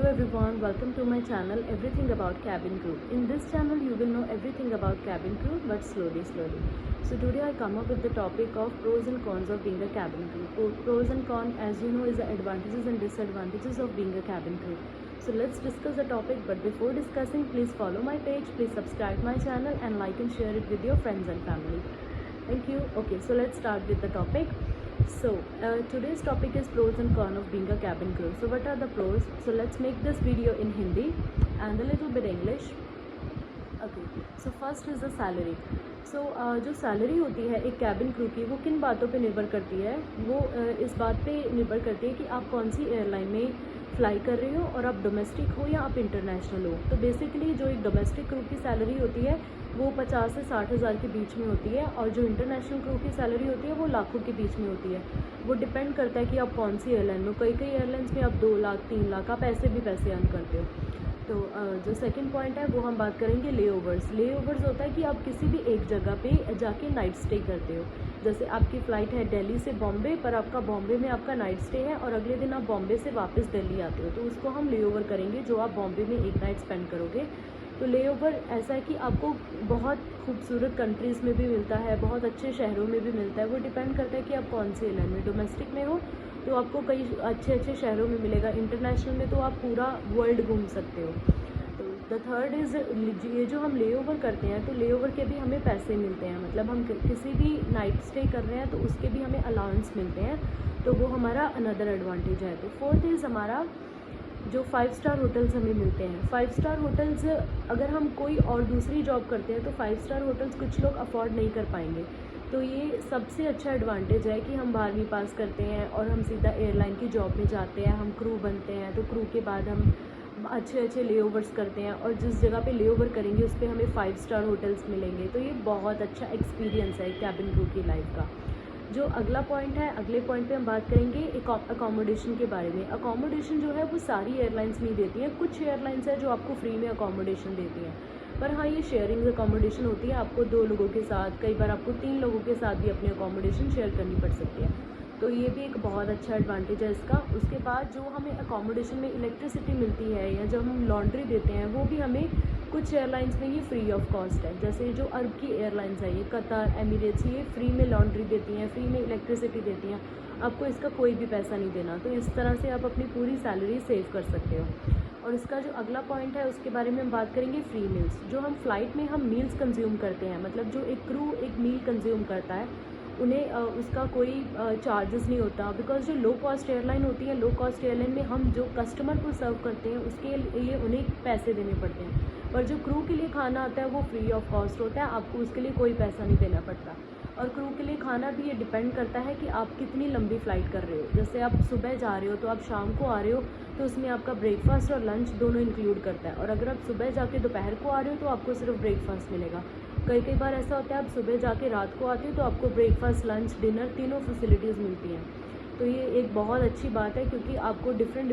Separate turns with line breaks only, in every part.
everyone, welcome to my channel Everything About Cabin Crew. In this channel you will know everything about cabin crew but slowly. So today I come up with the topic of pros and cons of being a cabin crew. Pros and cons, as you know, is the advantages and disadvantages of being a cabin crew. So let's discuss the topic, but before discussing, please follow my page, please subscribe my channel and like and share it with your friends and family. Thank you. Okay, so let's start with the topic. So today's topic is pros and cons of being a cabin crew. So what are the pros? So let's make this video in Hindi and a little bit English. Okay, so first is the salary. So जो salary होती है एक cabin crew की, वो किन बातों पे निर्भर करती है? वो इस बात पे निर्भर करती है कि आप कौन सी एयरलाइन में फ्लाई कर रहे हो और आप डोमेस्टिक हो या आप इंटरनेशनल हो। तो बेसिकली जो एक डोमेस्टिक क्रू की सैलरी होती है वो 50 से 60 हज़ार के बीच में होती है, और जो इंटरनेशनल क्रू की सैलरी होती है वो लाखों के बीच में होती है। वो डिपेंड करता है कि आप कौन सी एयरलाइन में। कई एयरलाइंस में आप 2 लाख 3 लाख आप ऐसे भी पैसे अर्न करते हो। तो जो सेकंड पॉइंट है वो हम बात करेंगे लेओवर्स। लेओवर्स होता है कि आप किसी भी एक जगह पे जाके नाइट स्टे करते हो। जैसे आपकी फ़्लाइट है दिल्ली से बॉम्बे, पर आपका बॉम्बे में आपका नाइट स्टे है और अगले दिन आप बॉम्बे से वापस दिल्ली आते हो, तो उसको हम लेओवर करेंगे, जो आप बॉम्बे में एक नाइट स्पेंड करोगे। तो लेओवर ऐसा है कि आपको बहुत खूबसूरत कंट्रीज़ में भी मिलता है, बहुत अच्छे शहरों में भी मिलता है। वो डिपेंड करता है कि आप कौन सी एयरलाइन में। डोमेस्टिक में हो तो आपको कई अच्छे शहरों में मिलेगा, इंटरनेशनल में तो आप पूरा वर्ल्ड घूम सकते हो। तो द थर्ड इज़, ये जो हम लेओवर करते हैं तो लेओवर के भी हमें पैसे मिलते हैं, मतलब हम किसी भी नाइट स्टे कर रहे हैं तो उसके भी हमें अलाउंस मिलते हैं, तो वो हमारा अनदर एडवांटेज है। तो फोर्थ इज़ हमारा जो 5 स्टार होटल्स हमें मिलते हैं। 5 स्टार होटल्स अगर हम कोई और दूसरी जॉब करते हैं तो 5 स्टार होटल्स कुछ लोग अफोर्ड नहीं कर पाएंगे। तो ये सबसे अच्छा एडवांटेज है कि हम 12वीं पास करते हैं और हम सीधा एयरलाइन की जॉब में जाते हैं, हम क्रू बनते हैं, तो क्रू के बाद हम अच्छे लेओवर्स करते हैं और जिस जगह पे लेओवर करेंगे उस पर हमें 5 स्टार होटल्स मिलेंगे। तो ये बहुत अच्छा एक्सपीरियंस है कैबिन क्रू की लाइफ का। जो अगला पॉइंट है, अगले पॉइंट पे हम बात करेंगे अकोमोडेशन के बारे में। अकोमोडेशन जो है वो सारी एयरलाइंस नहीं देती हैं, कुछ एयरलाइंस है जो आपको फ्री में अकोमोडेशन देती हैं, पर हाँ ये शेयरिंग अकोमोडेशन होती है। आपको 2 लोगों के साथ, कई बार आपको 3 लोगों के साथ भी अपनी अकोमोडेशन शेयर करनी पड़ सकती है, तो ये भी एक बहुत अच्छा एडवांटेज है इसका। उसके बाद जो हमें अकोमोडेशन में इलेक्ट्रिसिटी मिलती है या जब हम लॉन्ड्री देते हैं वो भी हमें कुछ एयरलाइंस में ये फ्री ऑफ कॉस्ट है। जैसे जो अरब की एयरलाइंस है, ये कतर, एमिरेट्स, ये फ्री में लॉन्ड्री देती हैं, फ्री में इलेक्ट्रिसिटी देती हैं, आपको इसका कोई भी पैसा नहीं देना। तो इस तरह से आप अपनी पूरी सैलरी सेव कर सकते हो। और इसका जो अगला पॉइंट है उसके बारे में हम बात करेंगे फ्री मील्स। जो हम फ़्लाइट में हम मील्स कंज्यूम करते हैं, मतलब जो एक क्रू एक मील कंज्यूम करता है उन्हें उसका कोई चार्जेस नहीं होता, बिकॉज जो लो कॉस्ट एयरलाइन होती है, लो कॉस्ट एयरलाइन में हम जो कस्टमर को सर्व करते हैं उसके लिए उन्हें पैसे देने पड़ते हैं, पर जो क्रू के लिए खाना आता है वो फ्री ऑफ कॉस्ट होता है, आपको उसके लिए कोई पैसा नहीं देना पड़ता। और क्रू के लिए खाना भी ये डिपेंड करता है कि आप कितनी लंबी फ़्लाइट कर रहे हो। जैसे आप सुबह जा रहे हो तो आप शाम को आ रहे हो, तो उसमें आपका ब्रेकफास्ट और लंच दोनों इंक्लूड करता है, और अगर आप सुबह जाके दोपहर को आ रहे हो तो आपको सिर्फ ब्रेकफास्ट मिलेगा। कई बार ऐसा होता है आप सुबह जाके रात को आते हो तो आपको ब्रेकफास्ट, लंच, डिनर तीनों फैसिलिटीज़ मिलती हैं। तो ये एक बहुत अच्छी बात है, क्योंकि आपको डिफरेंट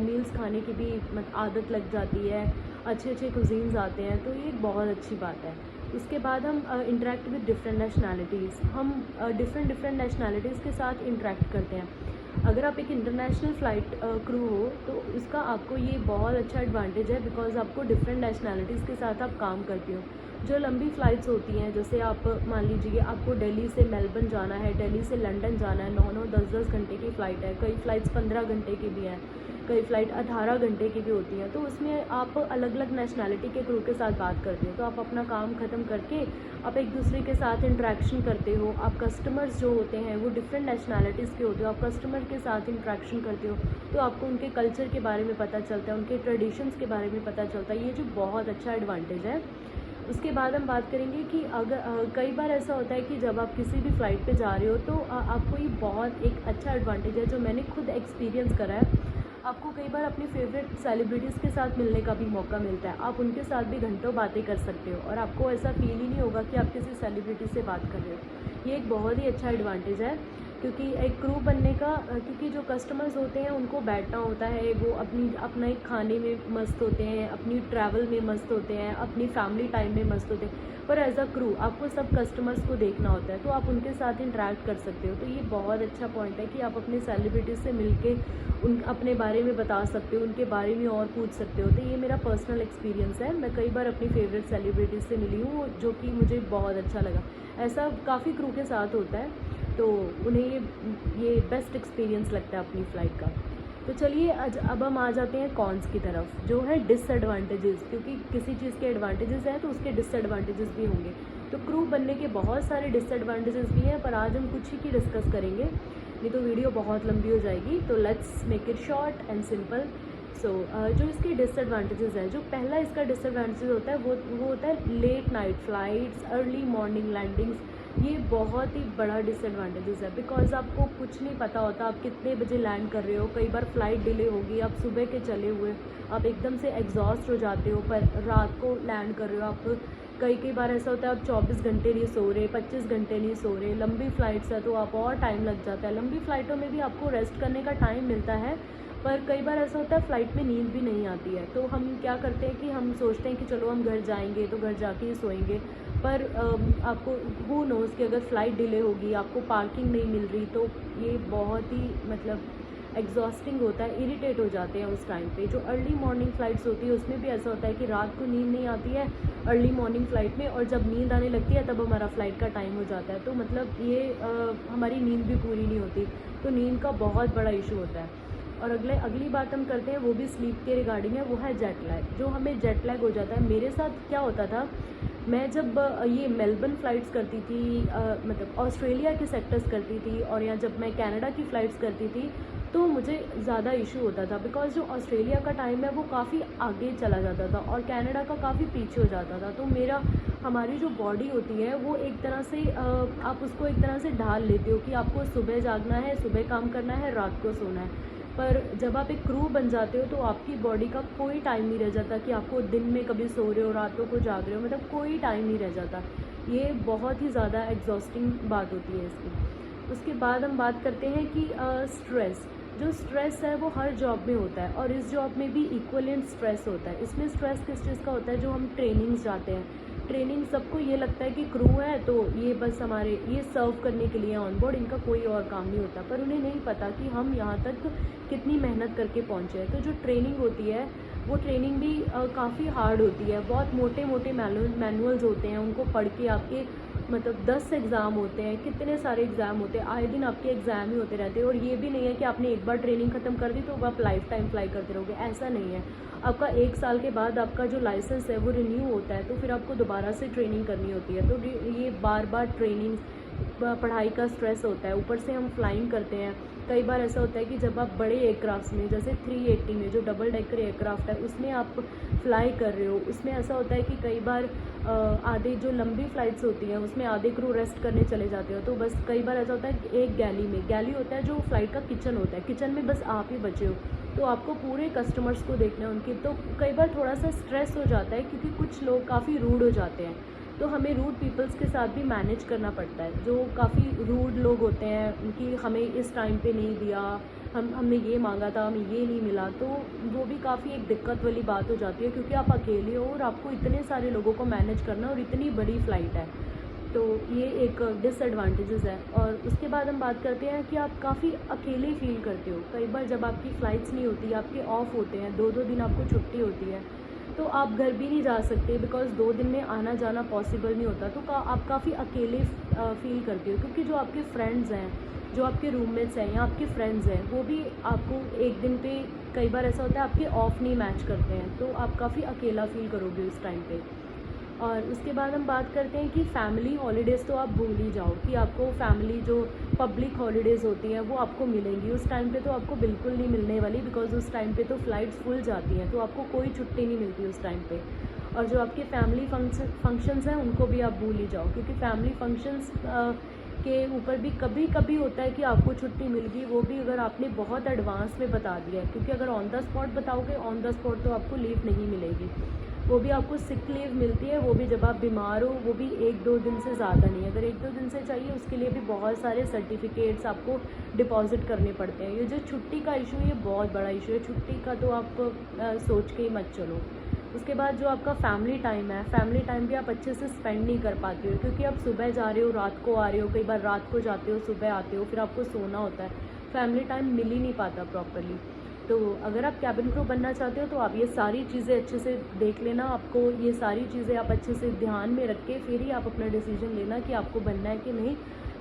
मील्स खाने की भी आदत लग जाती है, अच्छे कुजीन्स आते हैं, तो ये एक बहुत अच्छी बात है। उसके बाद हम इंटरेक्ट विद डिफरेंट नेशनैलिटीज़, हम डिफरेंट नेशनैलिटीज़ के साथ इंटरेक्ट करते हैं। अगर आप एक इंटरनेशनल फ़्लाइट क्रू हो तो इसका आपको ये बहुत अच्छा एडवांटेज है, बिकॉज आपको डिफरेंट नेशनैलिटीज़ के साथ आप काम करते हो। जो लंबी फ़्लाइट्स होती हैं, जैसे आप मान लीजिए आपको दिल्ली से मेलबर्न जाना है, दिल्ली से लंदन जाना है, 9-9 10-10 घंटे की फ़्लाइट है, कई फ़्लाइट्स 15 घंटे की भी हैं, कई फ़्लाइट 18 घंटे की भी होती हैं। तो उसमें आप अलग अलग नेशनैलिटी के क्रू के साथ बात करते हो, तो आप अपना काम ख़त्म करके आप एक दूसरे के साथ इंटरेक्शन करते हो। आप कस्टमर्स जो होते हैं वो डिफरेंट नेशनैलिटीज़ के होते हो, आप कस्टमर के साथ इंटरेक्शन करते हो, तो आपको उनके कल्चर के बारे में पता चलता है, उनके ट्रेडिशंस के बारे में पता चलता है। ये जो बहुत अच्छा एडवांटेज है। उसके बाद हम बात करेंगे कि अगर कई बार ऐसा होता है कि जब आप किसी भी फ़्लाइट पे जा रहे हो तो आपको ये बहुत एक अच्छा एडवांटेज है जो मैंने खुद एक्सपीरियंस करा है। आपको कई बार अपनी फेवरेट सेलिब्रिटीज़ के साथ मिलने का भी मौका मिलता है, आप उनके साथ भी घंटों बातें कर सकते हो और आपको ऐसा फील ही नहीं होगा कि आप किसी सेलिब्रिटी से बात कर रहे हो। ये एक बहुत ही अच्छा एडवांटेज है। क्योंकि एक क्रू बनने का क्योंकि जो कस्टमर्स होते हैं उनको बैठना होता है, वो अपना एक खाने में मस्त होते हैं, अपनी ट्रैवल में मस्त होते हैं, अपनी फैमिली टाइम में मस्त होते हैं। पर एज अ क्रू आपको सब कस्टमर्स को देखना होता है, तो आप उनके साथ इंटरेक्ट कर सकते हो। तो ये बहुत अच्छा पॉइंट है कि आप अपने सेलिब्रिटीज़ से मिलके उन अपने बारे में बता सकते हो, उनके बारे में और पूछ सकते हो। तो ये मेरा पर्सनल एक्सपीरियंस है। मैं कई बार अपनी फेवरेट सेलिब्रिटीज़ से मिली हूँ, जो कि मुझे बहुत अच्छा लगा। ऐसा काफ़ी क्रू के साथ होता है, तो उन्हें ये बेस्ट एक्सपीरियंस लगता है अपनी फ़्लाइट का। तो चलिए अब हम आ जाते हैं कॉन्स की तरफ, जो है डिसएडवांटेजेस। क्योंकि किसी चीज़ के एडवांटेजेस हैं तो उसके डिसएडवांटेजेस भी होंगे। तो क्रू बनने के बहुत सारे डिसएडवांटेजेस भी हैं, पर आज हम कुछ ही की डिस्कस करेंगे, नहीं तो वीडियो बहुत लंबी हो जाएगी। तो let's make it short and simple. जो इसके डिसएडवांटेजेस हैं, जो पहला इसका डिसएडवांटेज होता है वो होता है late night flights, early morning landings. ये बहुत ही बड़ा डिसएडवांटेजेस है, बिकॉज आपको कुछ नहीं पता होता आप कितने बजे लैंड कर रहे हो। कई बार फ़्लाइट डिले होगी, आप सुबह के चले हुए, आप एकदम से एग्जॉस्ट हो जाते हो, पर रात को लैंड कर रहे हो आप। कई बार ऐसा होता है आप 24 घंटे नहीं सो रहे, 25 घंटे नहीं सो रहे। लंबी फ़्लाइट्स है तो आप और टाइम लग जाता है। लंबी फ़्लाइटों में भी आपको रेस्ट करने का टाइम मिलता है, पर कई बार ऐसा होता है फ़्लाइट में नींद भी नहीं आती है। तो हम क्या करते हैं कि हम सोचते हैं कि चलो हम घर जाएंगे तो घर जाके ही सोएंगे। पर आपको हू नोज़ कि अगर फ़्लाइट डिले होगी, आपको पार्किंग नहीं मिल रही, तो ये बहुत ही मतलब एग्जॉस्टिंग होता है, इरिटेट हो जाते हैं उस टाइम पे। जो अर्ली मॉर्निंग फ़्लाइट्स होती है उसमें भी ऐसा होता है कि रात को नींद नहीं आती है अर्ली मॉर्निंग फ़्लाइट में, और जब नींद आने लगती है तब हमारा फ़्लाइट का टाइम हो जाता है। तो मतलब ये हमारी नींद भी पूरी नहीं होती, तो नींद का बहुत बड़ा इशू होता है। और अगली बात हम करते हैं, वो भी स्लीप के रिगार्डिंग है, वो है जेट लैग। जो हमें जेट लैग हो जाता है, मेरे साथ क्या होता था, मैं जब ये मेलबर्न फ़्लाइट्स करती थी, मतलब ऑस्ट्रेलिया के सेक्टर्स करती थी, और या जब मैं कनाडा की फ़्लाइट्स करती थी, तो मुझे ज़्यादा इशू होता था। बिकॉज़ जो ऑस्ट्रेलिया का टाइम है वो काफ़ी आगे चला जाता था और कनाडा का काफ़ी पीछे हो जाता था। तो हमारी जो बॉडी होती है वो एक तरह से आप उसको एक तरह से ढाल लेते हो कि आपको सुबह जागना है, सुबह काम करना है, रात को सोना है। पर जब आप एक क्रू बन जाते हो तो आपकी बॉडी का कोई टाइम नहीं रह जाता कि आपको दिन में कभी सो रहे हो, रातों को जाग रहे हो, मतलब कोई टाइम नहीं रह जाता। ये बहुत ही ज़्यादा एग्जॉस्टिंग बात होती है इसकी। उसके बाद हम बात करते हैं कि स्ट्रेस। जो स्ट्रेस है वो हर जॉब में होता है, और इस जॉब में भी इक्वलेंट स्ट्रेस होता है। इसमें स्ट्रेस किस चीज़ का होता है, जो हम ट्रेनिंग्स जाते हैं, ट्रेनिंग सबको ये लगता है कि क्रू है तो ये बस हमारे ये सर्व करने के लिए ऑन बोर्ड, इनका कोई और काम नहीं होता। पर उन्हें नहीं पता कि हम यहाँ तक कितनी मेहनत करके पहुँचे हैं। तो जो ट्रेनिंग होती है वो ट्रेनिंग भी काफ़ी हार्ड होती है। बहुत मोटे मोटे मैनुअल्स होते हैं, उनको पढ़ के आपके मतलब 10 एग्ज़ाम होते हैं, कितने सारे एग्ज़ाम होते हैं, आए दिन आपके एग्ज़ाम ही होते रहते हैं। और ये भी नहीं है कि आपने एक बार ट्रेनिंग ख़त्म कर दी तो आप लाइफ टाइम फ्लाई करते रहोगे, ऐसा नहीं है। आपका 1 साल के बाद आपका जो लाइसेंस है वो रिन्यू होता है, तो फिर आपको दोबारा से ट्रेनिंग करनी होती है। तो ये बार बार ट्रेनिंग, पढ़ाई का स्ट्रेस होता है, ऊपर से हम फ्लाइंग करते हैं। कई बार ऐसा होता है कि जब आप बड़े एयरक्राफ्ट में, जैसे 380 में जो डबल डेकर एयरक्राफ्ट है उसमें आप फ्लाई कर रहे हो, उसमें ऐसा होता है कि कई बार आधे जो लंबी फ़्लाइट्स होती हैं उसमें आधे क्रू रेस्ट करने चले जाते हो। तो बस कई बार ऐसा होता है कि एक गैली होता है जो फ़्लाइट का किचन होता है, किचन में बस आप ही बचे हो, तो आपको पूरे कस्टमर्स को देखना है उनकी। तो कई बार थोड़ा सा स्ट्रेस हो जाता है क्योंकि कुछ लोग काफ़ी रूड हो जाते हैं, तो हमें रूड पीपल्स के साथ भी मैनेज करना पड़ता है। जो काफ़ी रूड लोग होते हैं उनकी हमें इस टाइम पे नहीं दिया, हमने ये मांगा था, हमें ये नहीं मिला, तो वो भी काफ़ी एक दिक्कत वाली बात हो जाती है, क्योंकि आप अकेले हो और आपको इतने सारे लोगों को मैनेज करना और इतनी बड़ी फ़्लाइट है। तो ये एक डिसएडवांटेजेस है। और उसके बाद हम बात करते हैं कि आप काफ़ी अकेले फ़ील करते हो। कई बार जब आपकी फ़्लाइट्स नहीं होती, आपके ऑफ होते हैं, 2-2 दिन आपको छुट्टी होती है, तो आप घर भी नहीं जा सकते, बिकॉज़ 2 दिन में आना जाना पॉसिबल नहीं होता। तो आप काफ़ी अकेले फ़ील करते हो, क्योंकि जो आपके फ्रेंड्स हैं, जो आपके रूममेट्स हैं या आपके फ्रेंड्स हैं, वो भी आपको एक दिन पे कई बार ऐसा होता है आपके ऑफ नहीं मैच करते हैं, तो आप काफ़ी अकेला फ़ील करोगे उस टाइम पे। और उसके बाद हम बात करते हैं कि फ़ैमिली हॉलीडेज़ तो आप भूल ही जाओ कि आपको फैमिली जो पब्लिक हॉलीडेज़ होती हैं वो आपको मिलेंगी। उस टाइम पे तो आपको बिल्कुल नहीं मिलने वाली, बिकॉज़ उस टाइम पे तो फ़्लाइट्स फुल जाती हैं, तो आपको कोई छुट्टी नहीं मिलती उस टाइम पे। और जो आपके फैमिली फंक्शंस हैं उनको भी आप भूल ही जाओ, क्योंकि फैमिली फंक्शंस के ऊपर भी कभी कभी होता है कि आपको छुट्टी मिल गई, वो भी अगर आपने बहुत एडवांस में बता दिया है, क्योंकि अगर ऑन द स्पॉट बताओगे, ऑन द स्पॉट तो आपको लीव नहीं मिलेगी। वो भी आपको सिक लीव मिलती है, वो भी जब आप बीमार हो, वो भी 1-2 दिन से ज़्यादा नहीं। अगर 1-2 दिन से चाहिए उसके लिए भी बहुत सारे सर्टिफिकेट्स आपको डिपॉज़िट करने पड़ते हैं। ये जो छुट्टी का इशू है ये बहुत बड़ा इशू है, छुट्टी का तो आप सोच के ही मत चलो। उसके बाद जो आपका फैमिली टाइम है, फैमिली टाइम भी आप अच्छे से स्पेंड नहीं कर पाते हो, क्योंकि आप सुबह जा रहे हो, रात को आ रहे हो, कई बार रात को जाते हो, सुबह आते हो, फिर आपको सोना होता है, फैमिली टाइम मिल ही नहीं पाता प्रॉपरली। तो अगर आप कैबिन क्रू बनना चाहते हो तो आप ये सारी चीज़ें अच्छे से देख लेना, आपको ये सारी चीज़ें आप अच्छे से ध्यान में रख के फिर ही आप अपना डिसीजन लेना कि आपको बनना है कि नहीं।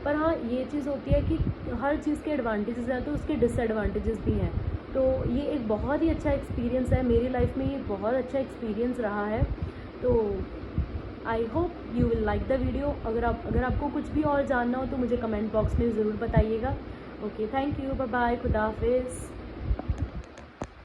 पर हाँ, ये चीज़ होती है कि हर चीज़ के एडवांटेजेस हैं तो उसके डिसएडवांटेजेस भी हैं। तो ये एक बहुत ही अच्छा एक्सपीरियंस है, मेरी लाइफ में ये बहुत अच्छा एक्सपीरियंस रहा है। तो I hope you will like the video. अगर आपको कुछ भी और जानना हो तो मुझे कमेंट बॉक्स में ज़रूर बताइएगा। Okay, thank you, bye bye, खुदा हाफिज़।